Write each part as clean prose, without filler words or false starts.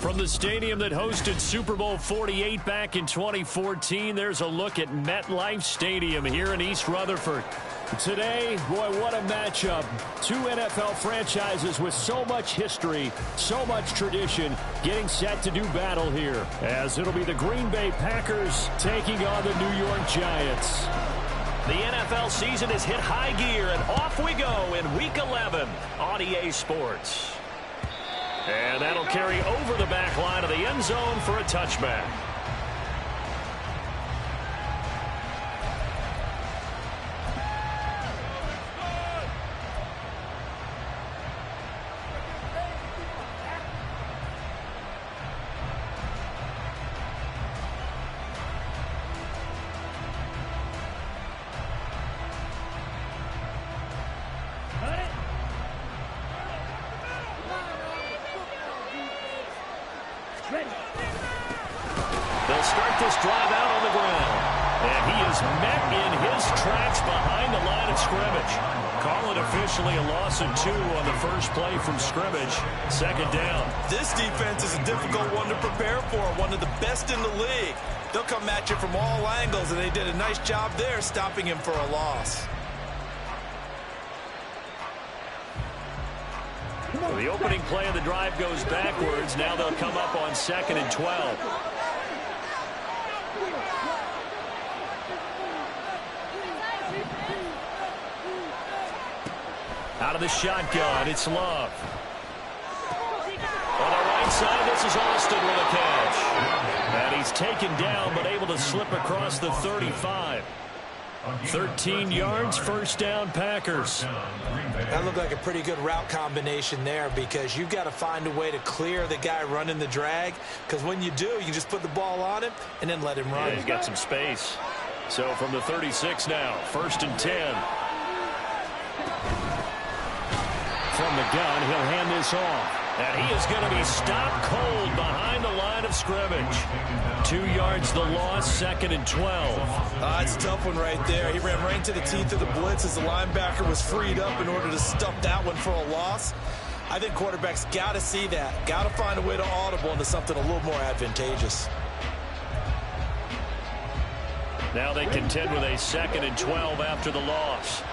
From the stadium that hosted Super Bowl 48 back in 2014, there's a look at MetLife Stadium here in East Rutherford. Today, boy, what a matchup. Two NFL franchises with so much history, so much tradition, getting set to do battle here, as it'll be the Green Bay Packers taking on the New York Giants. The NFL season has hit high gear, and off we go in Week 11 on EA Sports. And that'll carry over the back line of the end zone for a touchback. They'll start this drive out on the ground. And he is met in his tracks behind the line of scrimmage. Call it officially a loss of 2 on the first play from scrimmage. Second down. This defense is a difficult one to prepare for, one of the best in the league. They'll come at you from all angles, and they did a nice job there stopping him for a loss. Well, the opening play of the drive goes backwards. Now they'll come up on 2nd and 12. Out of the shotgun, it's Love. On the right side, this is Austin with a catch. And he's taken down, but able to slip across the 35. 13 yards, first down, Packers. That looked like a pretty good route combination there because you've got to find a way to clear the guy running the drag, because when you do, you just put the ball on him and then let him run. Yeah, he's got some space. So from the 36 now, first and 10. From the gun, he'll hand this off. And he is going to be stopped cold behind the line of scrimmage. 2 yards the loss, second and 12. It's a tough one right there. He ran right into the teeth of the blitz as the linebacker was freed up in order to stuff that one for a loss. I think quarterbacks got to see that. Got to find a way to audible into something a little more advantageous. Now they contend with a second and 12 after the loss.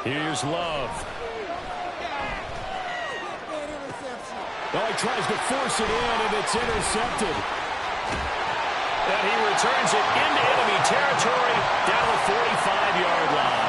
Here's Love. Oh, he tries to force it in, and it's intercepted. And he returns it into enemy territory down the 45-yard line.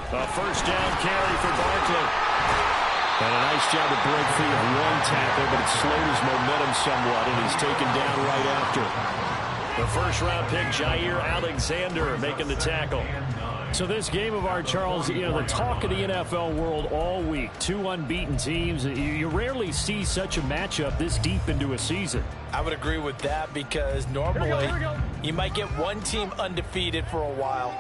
A first down carry for Barkley. And a nice job to break free of one tackle, but it slowed his momentum somewhat, and he's taken down right after. The first-round pick, Jair Alexander, making the tackle. So this game of our, Charles, you know, the talk of the NFL world all week. Two unbeaten teams. You rarely see such a matchup this deep into a season. I would agree with that because normally you might get one team undefeated for a while,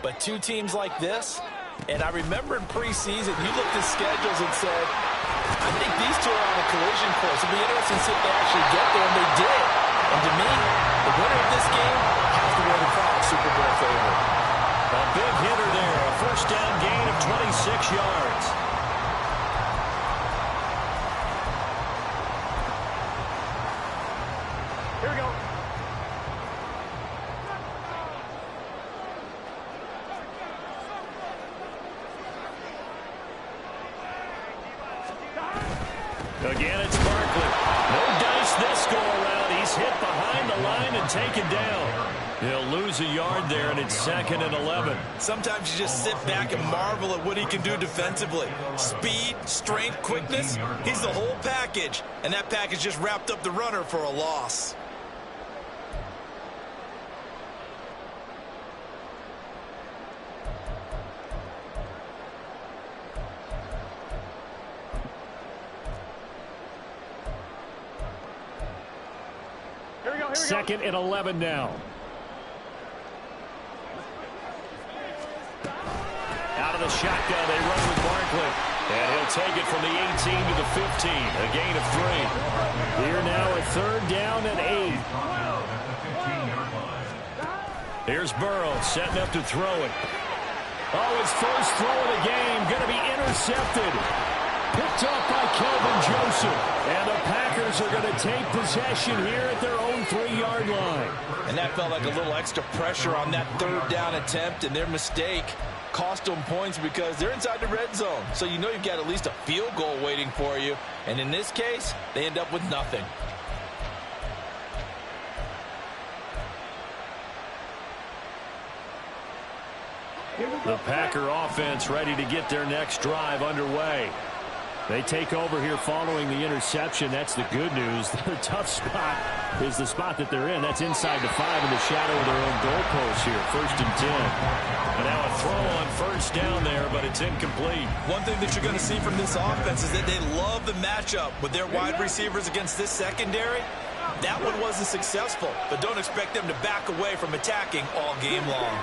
but two teams like this. And I remember in preseason, you looked at schedules and said, I think these two are on a collision course. It'll be interesting to see if they actually get there, and they did. And to me, the winner of this game has to wear the crown Super Bowl favorite. A big hitter there, a first down gain of 26 yards. Here we go. Again, it's Barkley. No dice this go around. He's hit behind the line and taken down. He'll lose a yard there, and it's second and 11. Sometimes you just sit back and marvel at what he can do defensively. Speed, strength, quickness. He's the whole package, and that package just wrapped up the runner for a loss. Second and 11 now. Out of the shotgun, they run with Barkley. And he'll take it from the 18 to the 15, a gain of 3. Here now a third down and 8. Here's Burrow setting up to throw it. Oh, his first throw of the game going to be intercepted. Picked up by Kelvin Joseph. And the Packers are going to take possession here at their own 3-yard line. And that felt like a little extra pressure on that third down attempt, and their mistake cost them points because they're inside the red zone. So you know you've got at least a field goal waiting for you. And in this case, they end up with nothing. The Packer offense ready to get their next drive underway. They take over here following the interception. That's the good news. Their tough spot is the spot that they're in. That's inside the 5 in the shadow of their own goalpost here. First and 10. And now a throw on first down there, but it's incomplete. One thing that you're going to see from this offense is that they love the matchup with their wide receivers against this secondary. That one wasn't successful, but don't expect them to back away from attacking all game long.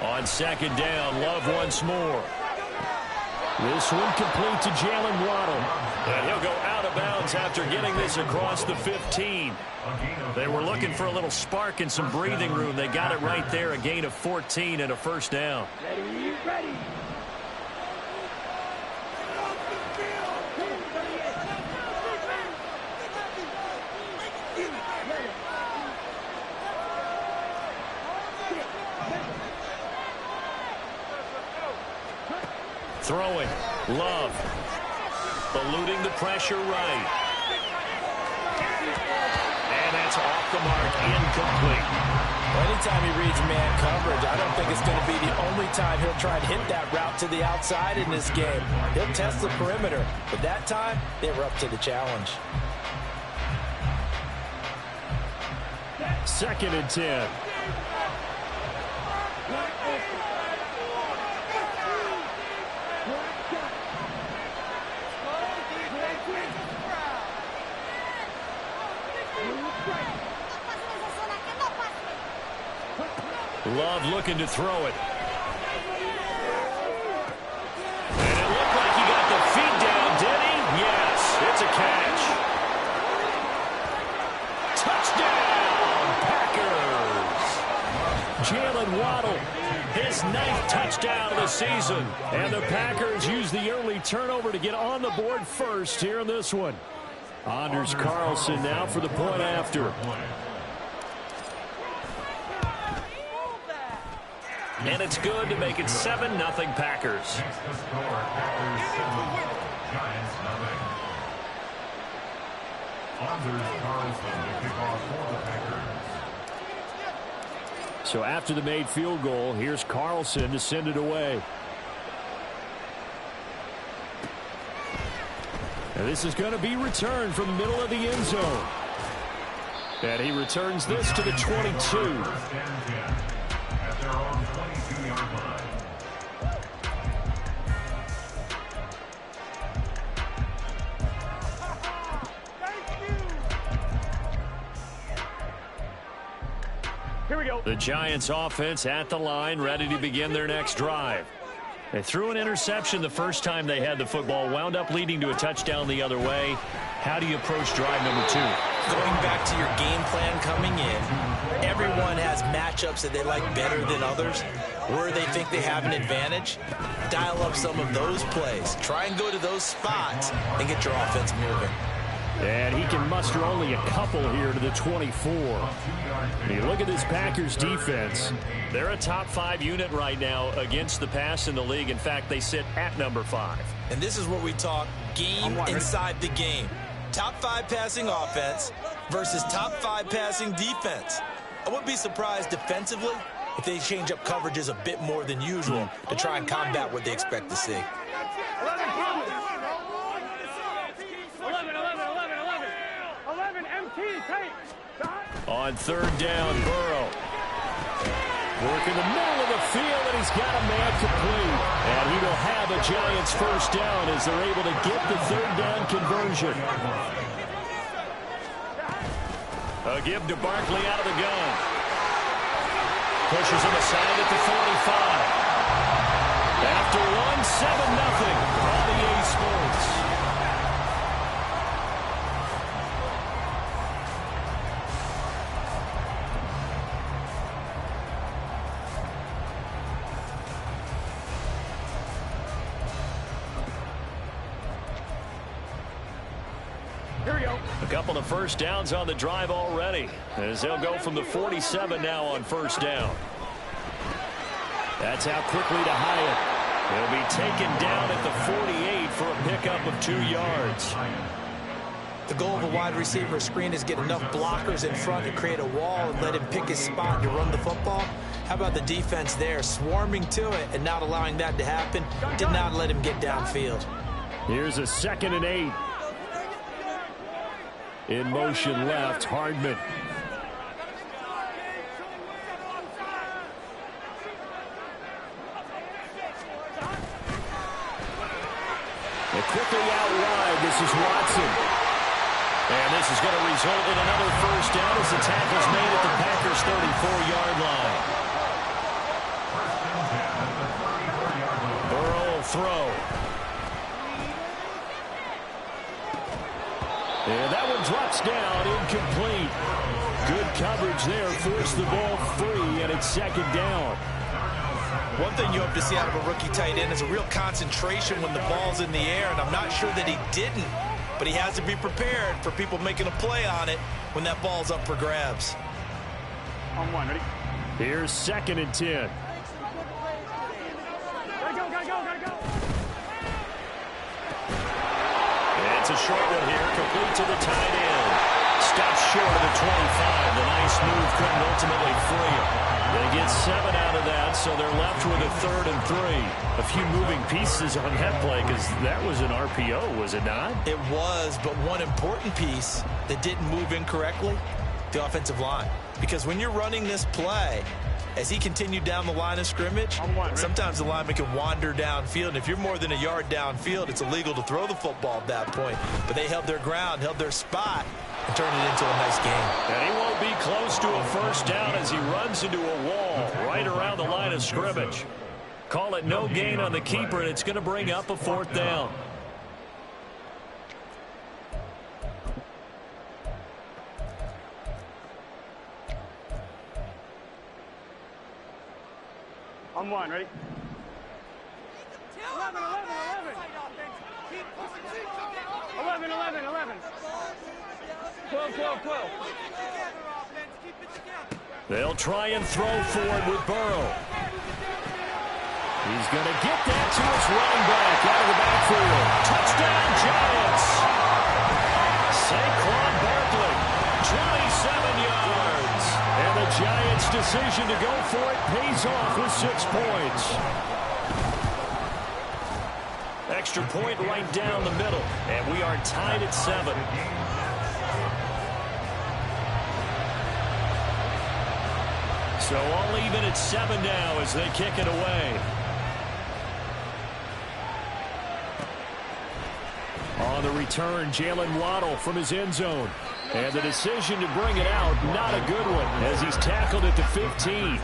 On second down, Love once more. This one complete to Jalen Waddle. And he'll go out of bounds after getting this across the 15. They were looking for a little spark and some breathing room. They got it right there, a gain of 14 and a first down. Ready. Throwing. Love. Eluding the pressure right. And that's off the mark. Incomplete. Well, anytime he reads man coverage, I don't think it's going to be the only time he'll try and hit that route to the outside in this game. He'll test the perimeter, but that time they were up to the challenge. 2nd and 10. Love looking to throw it. And it looked like he got the feet down, did he? Yes, it's a catch. Touchdown, Packers. Jalen Waddle, his 9th touchdown of the season. And the Packers use the early turnover to get on the board first here in this one. Anders Carlson now for the point after. And it's good to make it 7-0 Packers. So after the made field goal, here's Carlson to send it away. And this is going to be returned from the middle of the end zone. And he returns this to the 22. Here we go. The Giants offense at the line, ready to begin their next drive. They threw an interception the first time they had the football, wound up leading to a touchdown the other way. How do you approach drive number 2? Going back to your game plan coming in, everyone has matchups that they like better than others. Where they think they have an advantage, dial up some of those plays. Try and go to those spots and get your offense moving. And he can muster only a couple here to the 24. You look at this Packers defense. They're a top 5 unit right now against the pass in the league. In fact, they sit at number 5. And this is where we talk game inside the game. Top 5 passing offense versus top 5 passing defense. I wouldn't be surprised defensively if they change up coverages a bit more than usual to try and combat what they expect to see. 11 MT, tight. On 3rd down, Burrow. Working the middle of the field, and he's got a man complete. And he will have a Giants first down as they're able to get the 3rd down conversion. A give to Barkley out of the gun. Pushes him aside at the 45. After one, 7-0 on EA Sports. Here we go. A couple of first downs on the drive already, as they'll go from the 47 now on 1st down. That's out quickly to Hyatt. He'll be taken down at the 48 for a pickup of 2 yards. The goal of a wide receiver screen is get enough blockers in front to create a wall and let him pick his spot to run the football. How about the defense there, swarming to it and not allowing that to happen? Did not let him get downfield. Here's a 2nd and 8. In motion left, Hardman. And quickly out wide, this is Watson. And this is going to result in another first down as the tackle's made at the Packers' 34-yard line. Burrow will throw. And that one drops down, incomplete. Good coverage there, forced the ball free, and it's 2nd down. One thing you hope to see out of a rookie tight end is a real concentration when the ball's in the air, and I'm not sure that he didn't, but he has to be prepared for people making a play on it when that ball's up for grabs. On 1, ready? Here's 2nd and 10. Gotta go, gotta go, gotta go. And it's a short one here, complete to the tight end. Stops short of the 25. The nice move couldn't ultimately free him. They get 7 out of that, so they're left with a 3rd and 3. A few moving pieces on that play because that was an RPO, was it not? It was, but one important piece that didn't move incorrectly, the offensive line. Because when you're running this play, as he continued down the line of scrimmage, sometimes the lineman can wander downfield. And if you're more than a yard downfield, it's illegal to throw the football at that point. But they held their ground, held their spot, and turned it into a nice game. And he won't be close to a first down as he runs into a wall right around the line of scrimmage. Call it no gain on the keeper, and it's going to bring up a 4th down. On 1, ready? 11. 12. They'll try and throw for it with Burrow. He's going to get that to his running back out of the backfield. Touchdown, Giants. Saquon Barkley, 27 yards. And the Giants' decision to go for it pays off with 6 points. Extra point right down the middle. And we are tied at 7. So all even at 7 now as they kick it away. On the return, Jalen Waddle from his end zone. And the decision to bring it out, not a good one, as he's tackled at the 15.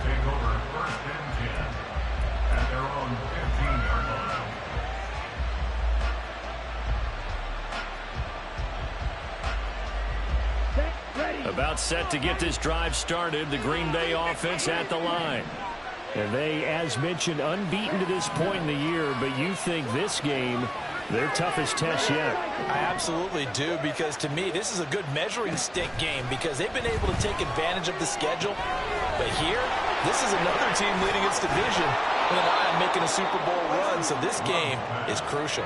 About set to get this drive started, the Green Bay offense at the line. And they, as mentioned, unbeaten to this point in the year, but you think this game, their toughest test yet. I absolutely do, because to me, this is a good measuring stick game because they've been able to take advantage of the schedule. But here, this is another team leading its division with an eye on making a Super Bowl run, so this game is crucial.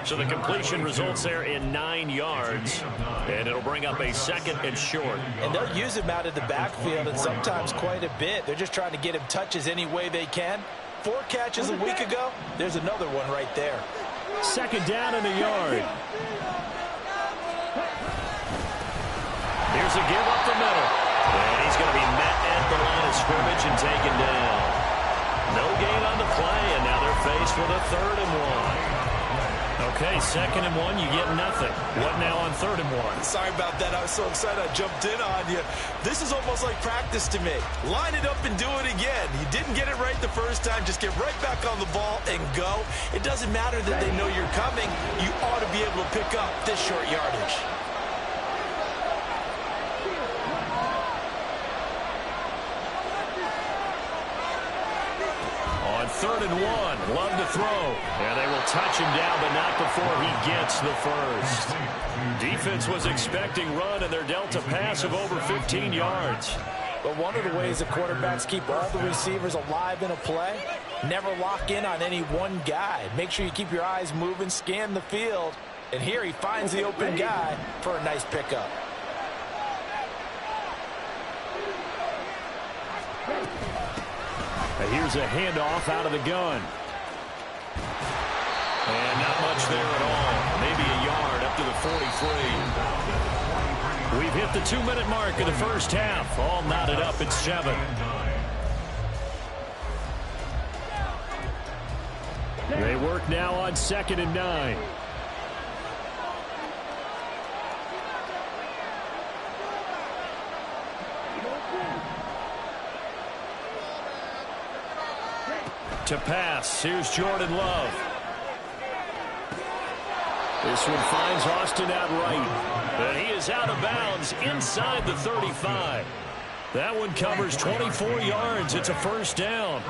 So the completion results there in 9 yards, and it'll bring up a 2nd and short. And they'll use him out of the backfield, and sometimes quite a bit. They're just trying to get him touches any way they can. 4 catches a week ago, there's another one right there. 2nd down in the yard. Here's a give up the middle. And he's going to be met at the line of scrimmage and taken down. No gain on the play, and now they're faced with a 3rd and 1. Okay, 2nd and 1, you get nothing. What now on 3rd and 1? Sorry about that. I was so excited I jumped in on you. This is almost like practice to me. Line it up and do it again. You didn't get it right the first time. Just get right back on the ball and go. It doesn't matter that they know you're coming. You ought to be able to pick up this short yardage. On 3rd and 1, Love to throw. And they will touch him down, but not before he gets the first. Defense was expecting run, and they're dealt a pass of over 15 yards. But one of the ways the quarterbacks keep all the receivers alive in a play, never lock in on any one guy. Make sure you keep your eyes moving, scan the field. And here he finds the open guy for a nice pickup. Here's a handoff out of the gun. And not much there at all. Maybe a yard up to the 43. We've hit the 2-minute mark of the first half. All knotted up at 7. They work now on 2nd and 9. To pass, here's Jordan Love. This one finds Austin outright. And he is out of bounds inside the 35. That one covers 24 yards. It's a 1st down.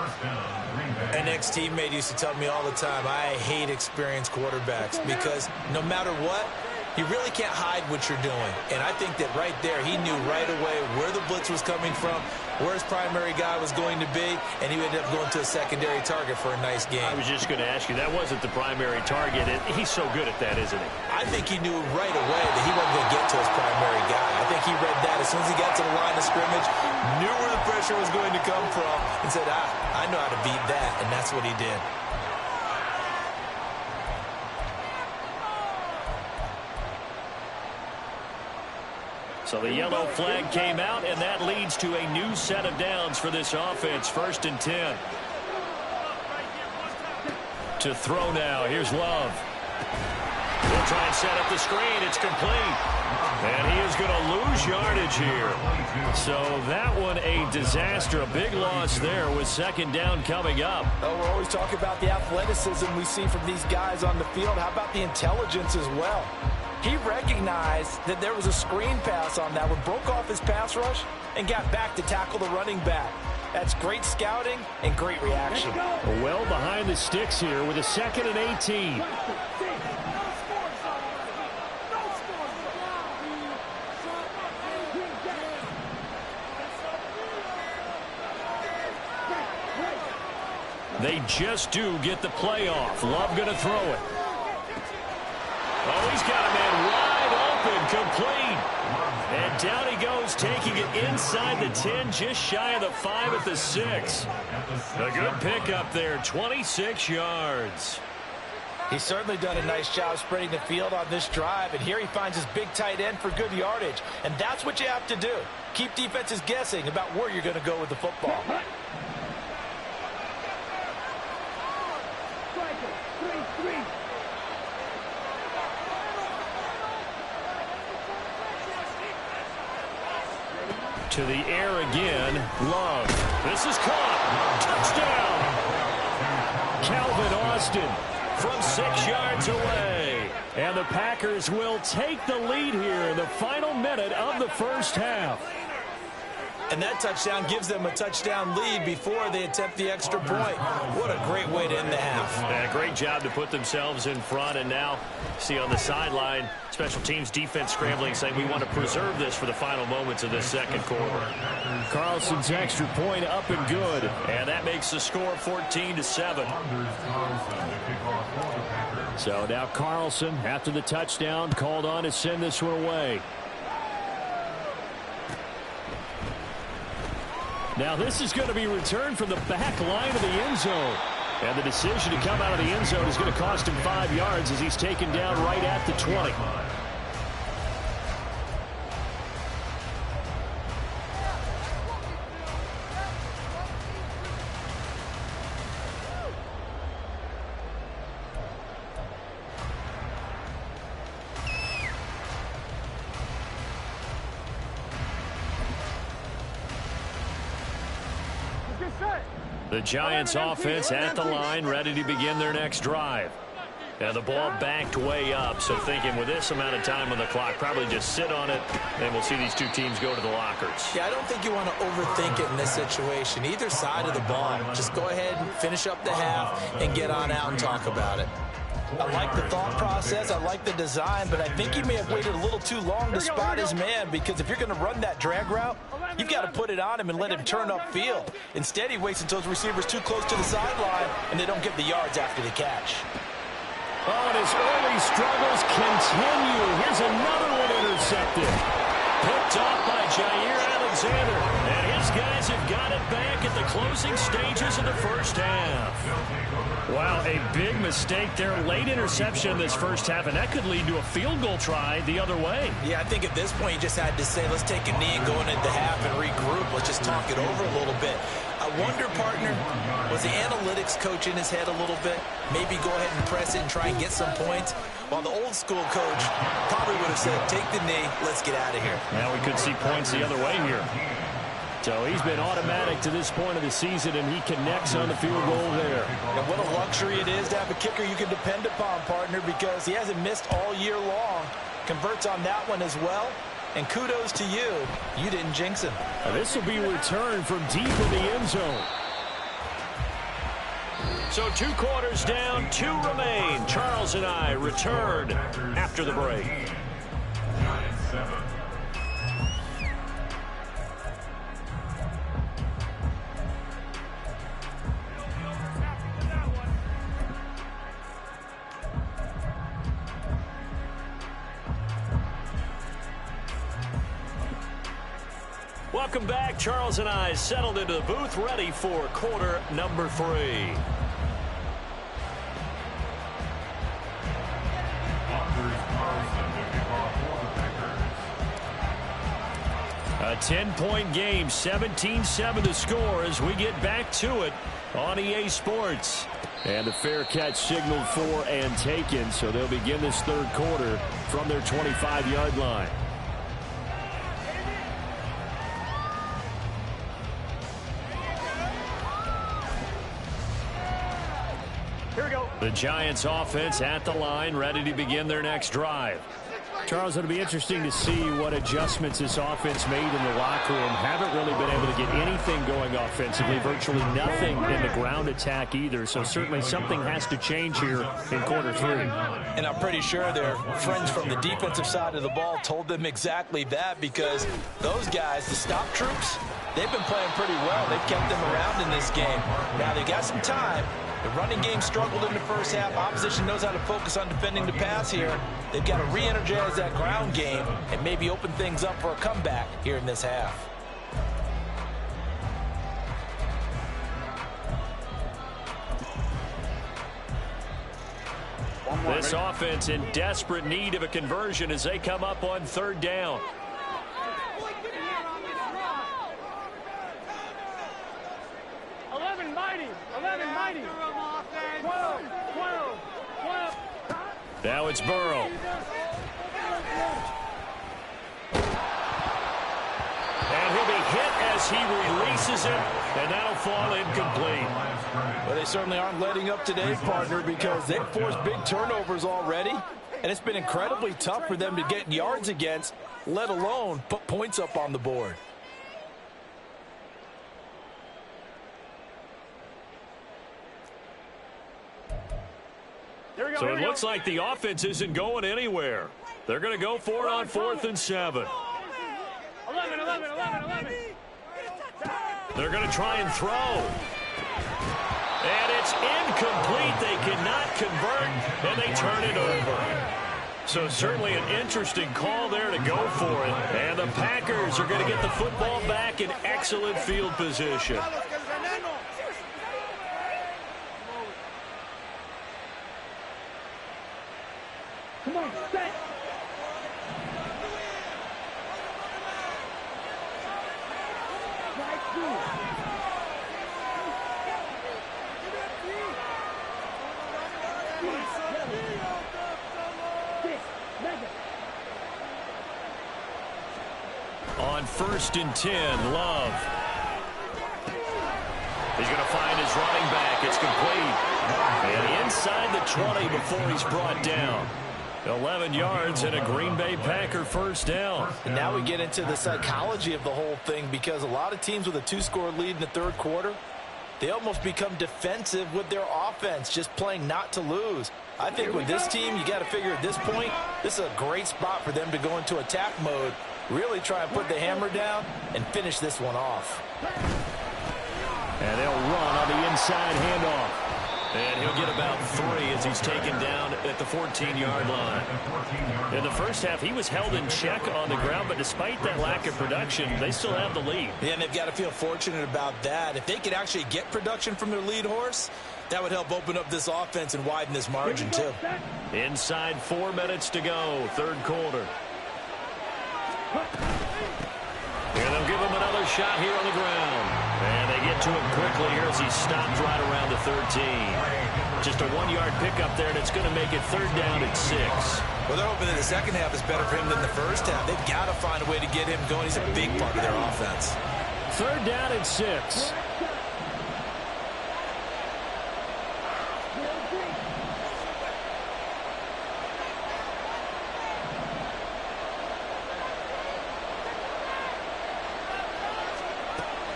An ex-teammate used to tell me all the time, I hate experienced quarterbacks because no matter what, You really can't hide what you're doing. And I think that right there, he knew right away where the blitz was coming from, where his primary guy was going to be, and he ended up going to a secondary target for a nice game. I was just going to ask you, that wasn't the primary target. He's so good at that, isn't he? I think he knew right away that he wasn't going to get to his primary guy. I think he read that as soon as he got to the line of scrimmage, knew where the pressure was going to come from, and said, I know how to beat that, and that's what he did. So the yellow flag came out, and that leads to a new set of downs for this offense. 1st and 10. To throw now. Here's Love. He'll try and set up the screen. It's complete. And he is going to lose yardage here. So that one a disaster. A big loss there with 2nd down coming up. Oh, we're always talking about the athleticism we see from these guys on the field. How about the intelligence as well? He recognized that there was a screen pass on that one, broke off his pass rush, and got back to tackle the running back. That's great scouting and great reaction. Well behind the sticks here with a 2nd and 18. They just do get the play off. Love going to throw it. Oh, he's got a man wide open, complete. And down he goes, taking it inside the 10, just shy of the 5 at the 6. A good pickup there, 26 yards. He's certainly done a nice job spreading the field on this drive, and here he finds his big tight end for good yardage. And that's what you have to do. Keep defenses guessing about where you're going to go with the football. To the air again, Love. This is caught. Touchdown. Calvin Austin from 6 yards away. And the Packers will take the lead here in the final minute of the 1st half. And that touchdown gives them a touchdown lead before they attempt the extra point. What a great way to end the half. Yeah, great job to put themselves in front. And now, see on the sideline, special teams defense scrambling, saying we want to preserve this for the final moments of this 2nd quarter. Carlson's extra point up and good. And that makes the score 14-7. So now Carlson, after the touchdown, called on to send this one away. Now this is going to be returned from the back line of the end zone. And the decision to come out of the end zone is going to cost him 5 yards as he's taken down right at the 20. The Giants offense at the line, ready to begin their next drive. And the ball backed way up, so thinking with this amount of time on the clock, probably just sit on it, and we'll see these two teams go to the lockers. Yeah, I don't think you want to overthink it in this situation. Either side of the ball, just go ahead and finish up the half and get on out and talk about it. I like the thought process. I like the design, but I think he may have waited a little too long to spot his man, because if you're going to run that drag route, you've got to put it on him and let him turn upfield. Instead, he waits until his receiver's too close to the sideline, and they don't get the yards after the catch. Oh, and his early struggles continue. Here's another one intercepted. Picked off by Jair Alexander. And his guys have got it back at the closing stages of the 1st half. Wow, a big mistake there. Late interception in this 1st half, and that could lead to a field goal try the other way. Yeah, I think at this point you just had to say, let's take a knee and go into the half and regroup. Let's just talk it over a little bit. I wonder, partner, was the analytics coach in his head a little bit? Maybe go ahead and press it and try and get some points? While the old school coach probably would have said, take the knee, let's get out of here. Now we could see points the other way here. So he's been automatic to this point of the season, and he connects on the field goal there. And what a luxury it is to have a kicker you can depend upon, partner, because he hasn't missed all year long. Converts on that one as well. And kudos to you. You didn't jinx him. This will be returned from deep in the end zone. So 2 quarters down, 2 remain. Charles and I return after the break. Welcome back. Charles and I settled into the booth, ready for quarter number 3. A 10-point game, 17-7 to score as we get back to it on EA Sports. And the fair catch signaled for and taken, so they'll begin this third quarter from their 25-yard line. The Giants offense at the line, ready to begin their next drive. Charles, it'll be interesting to see what adjustments this offense made in the locker room. Haven't really been able to get anything going offensively, virtually nothing in the ground attack either. So certainly something has to change here in quarter 3. And I'm pretty sure their friends from the defensive side of the ball told them exactly that, because those guys, the stop troops, they've been playing pretty well. They've kept them around in this game. Now they got some time. The running game struggled in the first half. Opposition knows how to focus on defending the pass here. They've got to re-energize that ground game and maybe open things up for a comeback here in this half. This offense in desperate need of a conversion as they come up on third down. Now it's Burrow. And he'll be hit as he releases it, and that'll fall incomplete. Well, they certainly aren't letting up today, partner, because they've forced big turnovers already, and it's been incredibly tough for them to get yards against, let alone put points up on the board. So it looks like the offense isn't going anywhere. They're going to go for it on 4th and 7. 11. They're going to try and throw. And it's incomplete. They cannot convert, and they turn it over. So certainly an interesting call there to go for it. And the Packers are going to get the football back in excellent field position. Come on, set. On 1st and 10, Love. He's going to find his running back. It's complete. And inside the 20 before he's brought down. 11 yards and a Green Bay Packer first down. And now we get into the psychology of the whole thing, because a lot of teams with a 2-score lead in the third quarter, they almost become defensive with their offense, just playing not to lose. I think with this team, you got to figure at this point, this is a great spot for them to go into attack mode, really try and put the hammer down and finish this one off. And they'll run on the inside handoff. And he'll get about 3 as he's taken down at the 14-yard line. In the first half, he was held in check on the ground, but despite that lack of production, they still have the lead. Yeah, and they've got to feel fortunate about that. If they could actually get production from their lead horse, that would help open up this offense and widen this margin, too. Inside 4 minutes to go, third quarter. And they'll give him another shot here on the ground. And they get to him quickly here as he stops right around the 13. Just a 1-yard pickup there, and it's going to make it third down at 6. Well, they're hoping that the second half is better for him than the first half. They've got to find a way to get him going. He's a big part of their offense. Third down at 6.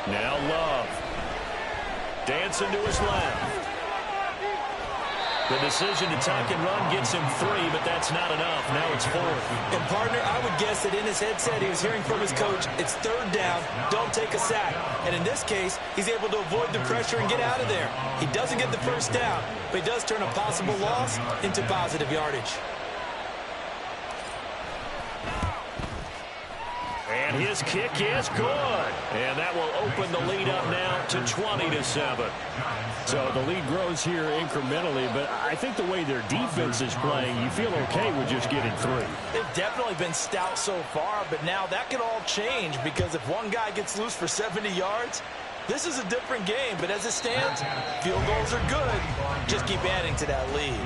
Now Love. Dancing to his left. The decision to tuck and run gets him 3, but that's not enough. Now it's 4th. And, partner, I would guess that in his headset he was hearing from his coach, it's 3rd down, don't take a sack. And in this case, he's able to avoid the pressure and get out of there. He doesn't get the 1st down, but he does turn a possible loss into positive yardage. And his kick is good. And that will open the lead up now to 20-7. So the lead grows here incrementally, but I think the way their defense is playing, you feel okay with just getting 3. They've definitely been stout so far, but now that can all change because if one guy gets loose for 70 yards, this is a different game. But as it stands, field goals are good. Just keep adding to that lead.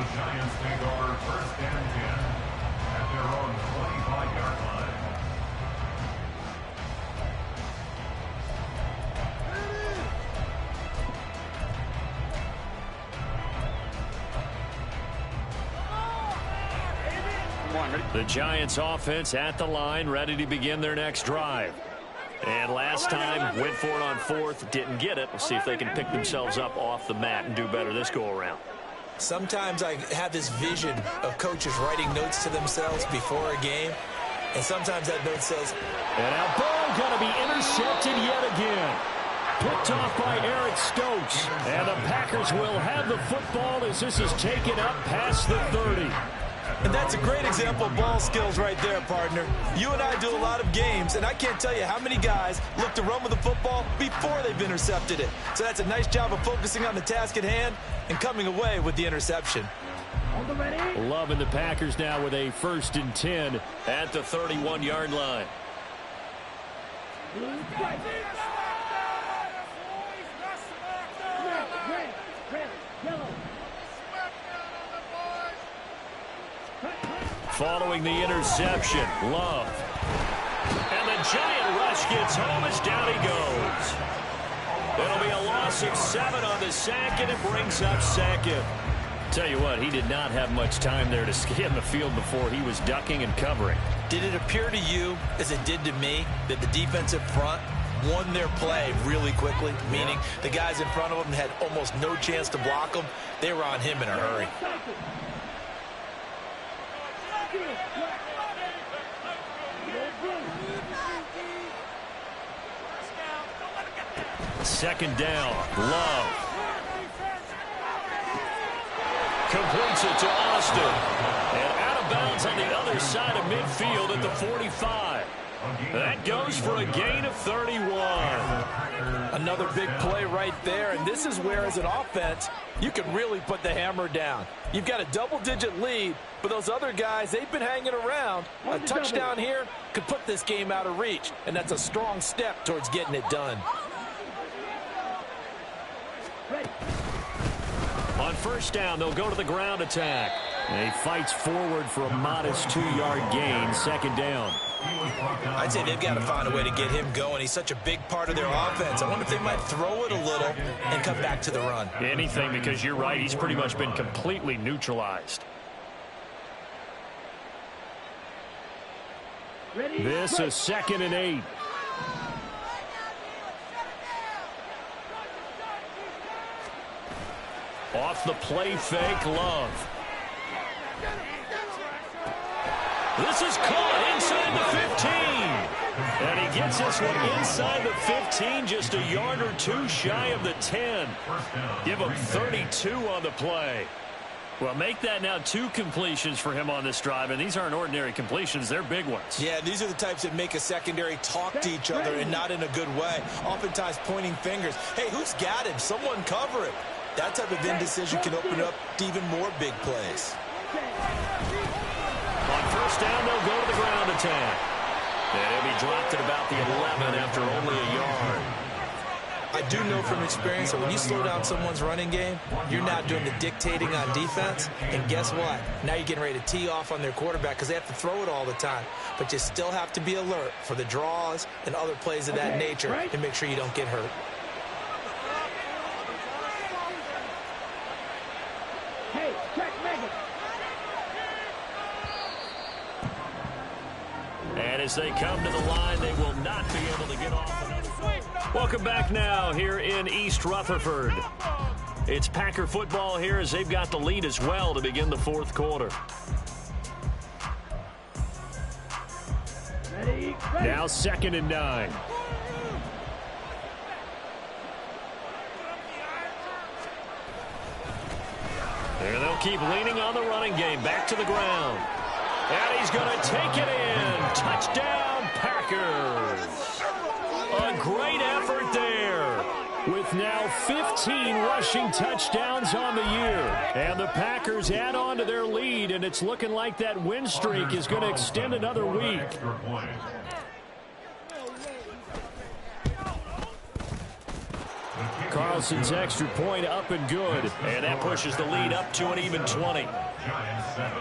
The Giants offense at the line, ready to begin their next drive. And last time, went for it on 4th, didn't get it. We'll see if they can pick themselves up off the mat and do better this go-around. Sometimes I have this vision of coaches writing notes to themselves before a game, and sometimes that note says, and now ball going to be intercepted yet again. Picked off by Eric Stokes. And the Packers will have the football as this is taken up past the 30. And that's a great example of ball skills right there, partner. You and I do a lot of games, and I can't tell you how many guys look to run with the football before they've intercepted it. So that's a nice job of focusing on the task at hand and coming away with the interception. Loving the Packers now with a 1st and 10 at the 31-yard line. Following the interception, Love. And the giant rush gets home as down he goes. It'll be a loss of 7 on the sack, and it brings up 2nd. Tell you what, he did not have much time there to scan the field before he was ducking and covering. Did it appear to you, as it did to me, that the defensive front won their play really quickly, meaning the guys in front of them had almost no chance to block him? They were on him in a hurry. Second down, Love. Completes it to Austin. And out of bounds on the other side of midfield at the 45. That goes for a gain of 31. Another big play right there, and this is where, as an offense, you can really put the hammer down. You've got a double-digit lead, but those other guys, they've been hanging around. A touchdown here could put this game out of reach, and that's a strong step towards getting it done. On 1st down, they'll go to the ground attack. And he fights forward for a modest 2-yard gain, 2nd down. I'd say they've got to find a way to get him going. He's such a big part of their offense. I wonder if they might throw it a little and come back to the run. Anything, because you're right, he's pretty much been completely neutralized. This is 2nd and 8. Off the play fake, Love. This is caught inside the 15. And he gets this one inside the 15, just a yard or 2 shy of the 10. Give him 32 on the play. Well, make that now 2 completions for him on this drive, and these aren't ordinary completions. They're big ones. Yeah, these are the types that make a secondary talk to each other and not in a good way. Oftentimes pointing fingers. Hey, who's got him? Someone cover it. That type of indecision can open up to even more big plays. On 1st down, they'll go to the ground attack. And he'll be dropped at about the 11 after only a yard. I do know from experience that when you slow down someone's running game, you're not doing the dictating on defense. And guess what? Now you're getting ready to tee off on their quarterback because they have to throw it all the time. But you still have to be alert for the draws and other plays of that nature and make sure you don't get hurt. And as they come to the line, they will not be able to get off. Welcome back now here in East Rutherford. It's Packer football here as they've got the lead as well to begin the fourth quarter. Ready. Now 2nd and 9. And they'll keep leaning on the running game. Back to the ground. And he's going to take it in. Touchdown, Packers. A great effort there. With now 15 rushing touchdowns on the year. And the Packers add on to their lead, and it's looking like that win streak is going to extend another week. Carlson's extra point up and good. And that pushes the lead up to an even 20. Giants 7.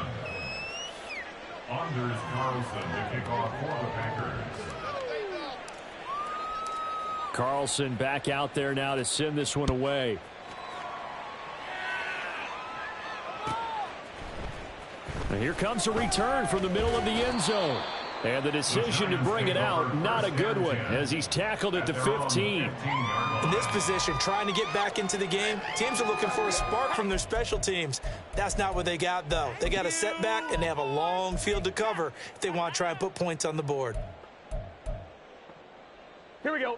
Anders Carlson to kick off for the Packers. Carlson back out there now to send this one away. And here comes a return from the middle of the end zone. And the decision to bring it out, not a good one, as he's tackled at the 15. In this position, trying to get back into the game, teams are looking for a spark from their special teams. That's not what they got, though. They got a setback, and they have a long field to cover if they want to try and put points on the board. Here we go.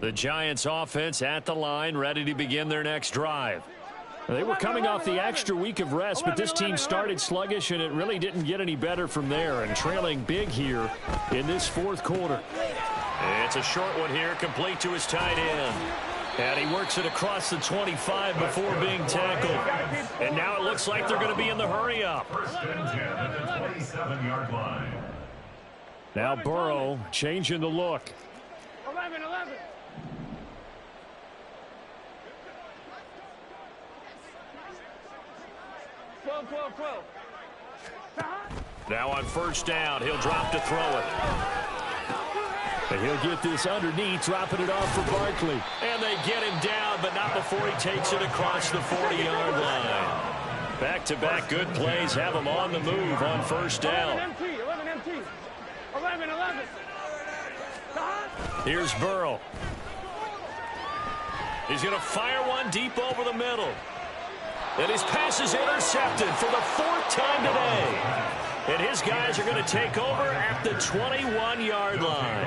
The Giants offense at the line, ready to begin their next drive. They were coming off the extra week of rest, but this team started sluggish, and it really didn't get any better from there, and trailing big here in this fourth quarter. It's a short one here, complete to his tight end. And he works it across the 25 before being tackled. And now it looks like they're going to be in the hurry-up. First and 10 at the 27-yard line. Now Burrow changing the look. 11. 12. Now on first down, he'll drop to throw it. And he'll get this underneath, dropping it off for Barkley. And they get him down, but not before he takes it across the 40-yard line. Back-to-back good plays have him on the move on first down. 11 MT. 11. Here's Burrow. He's going to fire one deep over the middle. And his pass is intercepted for the 4th time today. And his guys are going to take over at the 21-yard line.